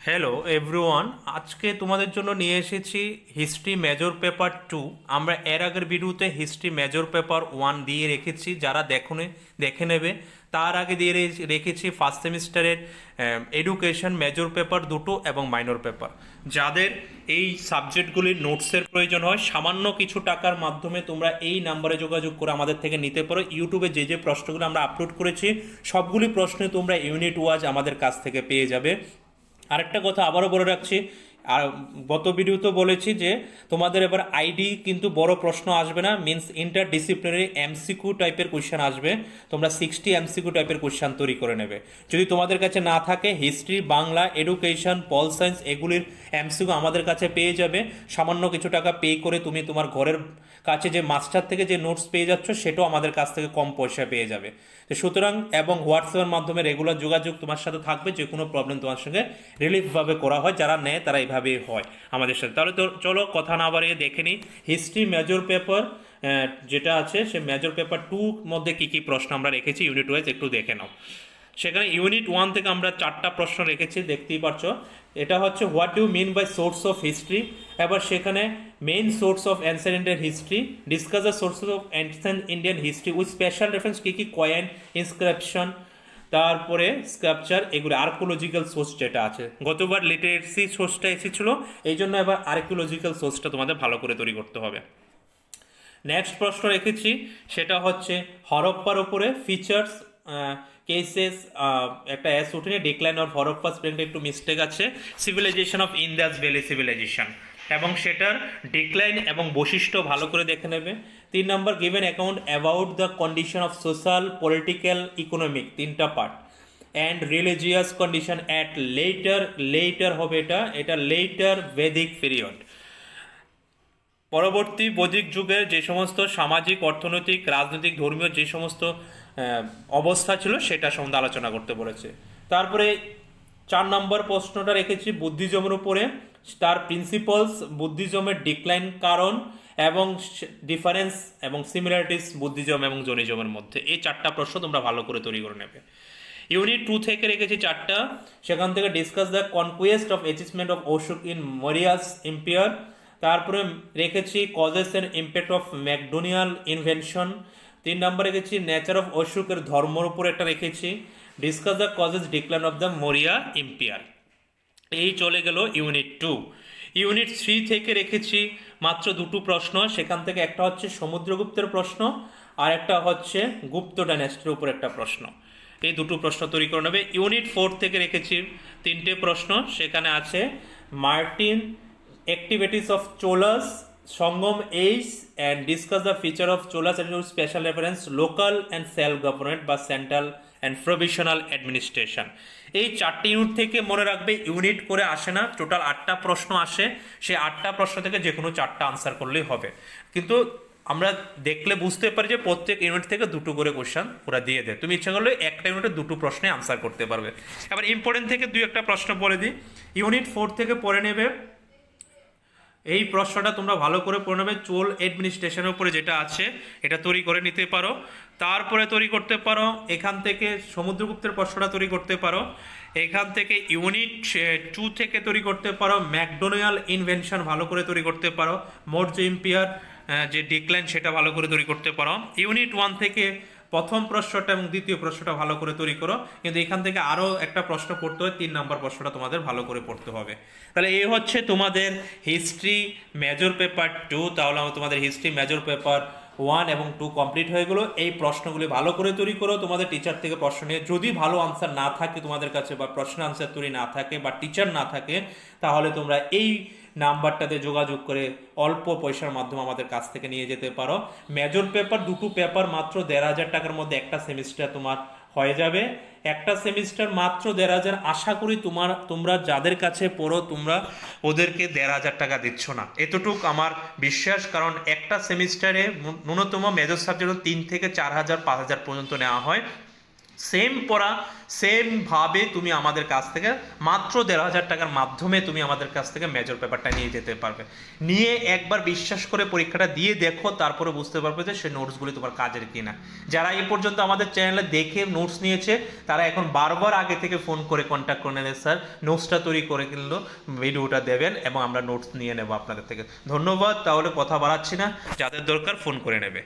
Hello everyone, আজকে তোমাদের জন্য নিয়ে এসেছি হিস্ট্রি মেজর পেপার 2। আমরা এর আগের ভিডিওতে হিস্ট্রি মেজর পেপার 1 দিয়ে রেখেছি, যারা দেখে নেবে। তার আগে দিয়ে রেখেছি ফার্স্ট সেমিস্টারের এডুকেশন মেজর পেপার দুটো এবং মাইনর পেপার। যাদের এই সাবজেক্টগুলির নোটসের প্রয়োজন হয়, সামান্য কিছু টাকার মাধ্যমে তোমরা এই নাম্বারে যোগাযোগ করে আমাদের থেকে নিতে পারো। ইউটিউবে যে যে প্রশ্নগুলো আমরা আপলোড করেছি সবগুলি প্রশ্নে তোমরা ইউনিট ওয়াইজ আমাদের কাছ থেকে পেয়ে যাবে। আরেকটা কথা আবারও বলে রাখছি, আর গত ভিডিওতে বলেছি যে তোমাদের এবার আইডি কিন্তু বড় প্রশ্ন আসবে না, মিনস ইন্টার ডিসিপ্লিনারি এমসিকিউ টাইপের কোয়েশ্চেন আসবে। তোমরা 60 এমসিকিউ টাইপের কোয়েশ্চেন তৈরি করে নেবে। যদি তোমাদের কাছে না থাকে, history, Bangla, education, pol science এগুলির এমসিকিউ আমাদের কাছে পেয়ে যাবে। সামান্য কিছু টাকা পে করে তুমি তোমার ঘরের কাছে যে মাস্টার থেকে যে নোটস পেয়ে যাচ্ছ সেটাও আমাদের কাছ থেকে কম পয়সায় পেয়ে যাবে। তো সুতরাং এবং হোয়াটসঅ্যাপের মাধ্যমে রেগুলার যোগাযোগ তোমার সাথে থাকবে, যে কোনো প্রবলেম তোমার সঙ্গে রিলিফভাবে করা হয়, যারা নেয় তারা এইভাবেই হয় আমাদের সাথে। তাহলে তো চলো কথা না বাড়িয়ে দেখে নিই হিস্ট্রি মেজর পেপার যেটা আছে, সে মেজর পেপার 2 মধ্যে কি কি প্রশ্ন আমরা রেখেছি ইউনিট ওয়াইজ একটু দেখে নাও। সেখানে ইউনিট 1 থেকে আমরা 4টা প্রশ্ন রেখেছি, দেখতেই পাচ্ছ। এটা হচ্ছে what do mean by source of history. এবার সেখানে main source of ancient Indian history, discuss the sources of ancient Indian history with special reference, কি কি কয়েন, ইনস্ক্রিপশন, তারপরে স্ক্রাপচার, এগুলো আর্কিওলজিক্যাল সোর্স যেটা আছে। গতবার লিটারেসি সোর্সটা এসেছিল, এই জন্য এবার আর্কিওলজিক্যাল সোর্সটা তোমাদের ভালো করে তৈরি করতে হবে। নেক্সট প্রশ্ন রেখেছি, সেটা হচ্ছে হরপ্পার উপরে ফিচার্স, কেসেস, একটা এস উঠেনি, ডিক্লাইন অফ হরপ্পা স্পেলিংটা একটু মিস্টেক আছে, civilization of Indus valley civilization, এবং সেটার ডিক্লাইন এবং বৈশিষ্ট্য ভালো করে দেখে নেবে। 3 number given account about the condition of social, political, economic, 3টা part, and religious condition at later হবে এটা লেটার ভেদিক পিরিয়ড। পরবর্তী বৈদিক যুগের যে সমস্ত সামাজিক, অর্থনৈতিক, রাজনৈতিক, ধর্মীয় যে সমস্ত অবস্থা ছিল সেটা সম্বন্ধে আলোচনা করতে বলেছে। তারপরে 4 নম্বর প্রশ্নটা রেখেছি বুদ্ধিজমের উপরে, তার প্রিন্সিপালস, বুদ্ধিজমের ডিক্লাইন কারণ এবং ডিফারেন্স এবং সিমিলারিটিস বুদ্ধিজম এবং জৈনিজমের মধ্যে। এই 4টা প্রশ্ন তোমরা ভালো করে তৈরি করে নেবে। ইউনিট 2 থেকে রেখেছি 4টা, সেখান থেকে discuss the conquest of achievement of Ashoka in Mauryan empire. তারপরে রেখেছি causes and impact of Macedonian invasion. 3 number রেখেছি নেচার অফ অশোকের ধর্মের উপর একটা রেখেছি, discuss the causes decline of the Maurya empire. এই চলে গেল ইউনিট 2। ইউনিট 3 থেকে রেখেছি মাত্র 2টো প্রশ্ন, সেখান থেকে একটা হচ্ছে সমুদ্রগুপ্তের প্রশ্ন আর একটা হচ্ছে গুপ্ত ডাইনাস্টির উপর একটা প্রশ্ন। এই 2টো প্রশ্ন তৈরি করে নেবে। ইউনিট 4 থেকে রেখেছি 3টে প্রশ্ন, সেখানে আছে Martin, activities of Cholas, Sangam age, and discuss the feature of Cholas and special reference local and self-government বা central and provisional administration। এই 4টি ইউনিট থেকে মনে রাখবে, ইউনিট করে আসে না, টোটাল 8টা প্রশ্ন আসে। সেই 8টা প্রশ্ন থেকে যে কোনো 4টা আনসার করলেই হবে। কিন্তু আমরা দেখলে বুঝতে পারি যে প্রত্যেক ইউনিট থেকে 2টো করে কোশ্চেন ওরা দিয়ে দেয়, তুমি ইচ্ছা করলে একটা ইউনিটে 2টো প্রশ্নে আনসার করতে পারবে। এবার ইম্পর্টেন্ট থেকে 2-1টা প্রশ্ন বলে দিই। ইউনিট 4 থেকে পড়ে নেবে, এই প্রশ্নটা তোমরা ভালো করে পড়ে নেবে। চোল অ্যাডমিনিস্ট্রেশনের উপরে যেটা আছে এটা তৈরি করে নিতে পারো। তারপরে তৈরি করতে পারো এখান থেকে সমুদ্রগুপ্তের প্রশ্নটা তৈরি করতে পারো। এখান থেকে ইউনিট 2 থেকে তৈরি করতে পারো ম্যাকডোনিয়াল ইনভেনশন ভালো করে তৈরি করতে পারো। মৌর্য এম্পায়ার যে ডিক্লাইন সেটা ভালো করে তৈরি করতে পারো। ইউনিট 1 থেকে প্রথম প্রশ্নটা এবং দ্বিতীয় প্রশ্নটা ভালো করে তৈরি করো, কিন্তু এখান থেকে আরও একটা প্রশ্ন পড়তে হয়, 3 নম্বর প্রশ্নটা তোমাদের ভালো করে পড়তে হবে। তাহলে এই হচ্ছে তোমাদের হিস্ট্রি মেজর পেপার 2। তাহলে তোমাদের হিস্ট্রি মেজর পেপার 1 এবং 2 কমপ্লিট হয়ে গেলো। এই প্রশ্নগুলি ভালো করে তৈরি করো, তোমাদের টিচার থেকে প্রশ্ন নিয়ে। যদি ভালো আনসার না থাকে তোমাদের কাছে, বা প্রশ্ন আনসার তৈরি না থাকে, বা টিচার না থাকে, তাহলে তোমরা এই নাম্বারটাতে যোগাযোগ করে অল্প পয়সার মাধ্যমে আমাদের কাছ থেকে নিয়ে যেতে পারো। মেজর পেপার 2টো পেপার মাত্র 1,500 টাকার মধ্যে একটা সেমিস্টার তোমার হয়ে যাবে। একটা সেমিস্টার মাত্র 1,500। আশা করি তোমরা যাদের কাছে পড়ো তোমরা ওদেরকে 1,500 টাকা দিচ্ছ না, এতটুক আমার বিশ্বাস। কারণ একটা সেমিস্টারে ন্যূনতম মেজর সাবজেক্ট 3 থেকে 4,000 5,000 পর্যন্ত নেওয়া হয়। সেম পড়া সেমভাবে তুমি আমাদের কাছ থেকে মাত্র ১,৫০০ টাকার মাধ্যমে তুমি আমাদের কাছ থেকে মেজর পেপারটা নিয়ে যেতে পারবে। নিয়ে একবার বিশ্বাস করে পরীক্ষাটা দিয়ে দেখো, তারপরে বুঝতে পারবে যে সেই নোটসগুলি তোমার কাজের কিনা। যারা এই পর্যন্ত আমাদের চ্যানেলে দেখে নোটস নিয়েছে তারা এখন বারবার আগে থেকে ফোন করে কন্ট্যাক্ট করে নেবে, স্যার নোটসটা তৈরি করে কিনলো ভিডিওটা দেবেন এবং আমরা নোটস নিয়ে নেব আপনাদের থেকে। ধন্যবাদ, তাহলে কথা বাড়াচ্ছি না, যাদের দরকার ফোন করে নেবে।